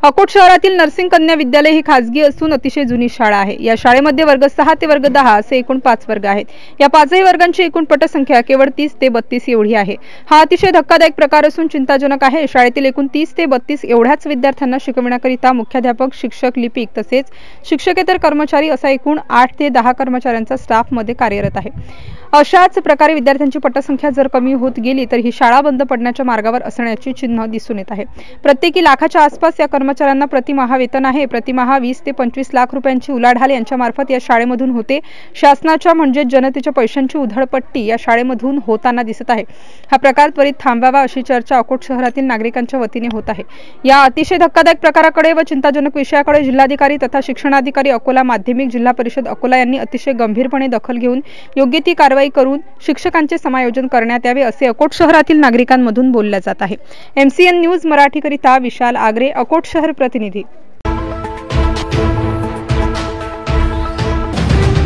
अकोट शहरातील नर्सिंग कन्या विद्यालय ही खासगी असून अतिशय जुनी शाळा आहे। या शाळेमध्ये वर्ग 6 ते वर्ग 10 असे एकूण 5 वर्ग आहेत। या पाचही वर्गांची एकूण पटसंख्या केवळ 30 ते 32 एवढी आहे। हा अतिशय धक्कादायक प्रकार असून चिंताजनक आहे। शाळेतील एकूण 30 ते 32 एवढ्याच विद्यार्थ्यांना शिकविण्याकरिता मुख्याध्यापक, शिक्षक, लिपिक तसेच शिक्षकेतर कर्मचारी असा एकूण 8 ते 10 कर्मचाऱ्यांचा स्टाफ मध्ये कार्यरत आहे। अशाच प्रकारे विद्यार्थ्यांची पटसंख्या जर कमी होत गेली तर ही शाळा बंद पडण्याच्या मार्गावर असण्याची चिन्ह दिसून येत आहे। प्रत्येकी लाखाच्या आसपास या कर्मचाऱ्यांना प्रतिमाह वेतन आहे। प्रतिमाह 20 ते 25 लाख रुपयांची उलाढाल यांच्या मार्फत या शाळेमधून होते। शासनाच्या म्हणजे जनतेच्या पैशांची उधळपट्टी या शाळेमधून होताना दिसत आहे। हा प्रकार त्वरित थांबवावा अशी चर्चा अकोट शहरातील नागरिकांच्या वतीने होत आहे। या अतिशय धक्कादायक प्रकाराकडे व चिंताजनक विषयाकडे जिल्हाधिकारी तथा शिक्षणाधिकारी अकोला, माध्यमिक जिल्हा परिषद अकोला यांनी अतिशय गंभीरपणे दखल घेऊन योग्य ती कारवाई करून शिक्षकांचे समायोजन करण्यात यावे असे अकोट शहरातील नागरिकांमधून बोलले जात आहे। MCN न्यूज मराठी करिता विशाल आगरे, अकोट शहर प्रतिनिधी।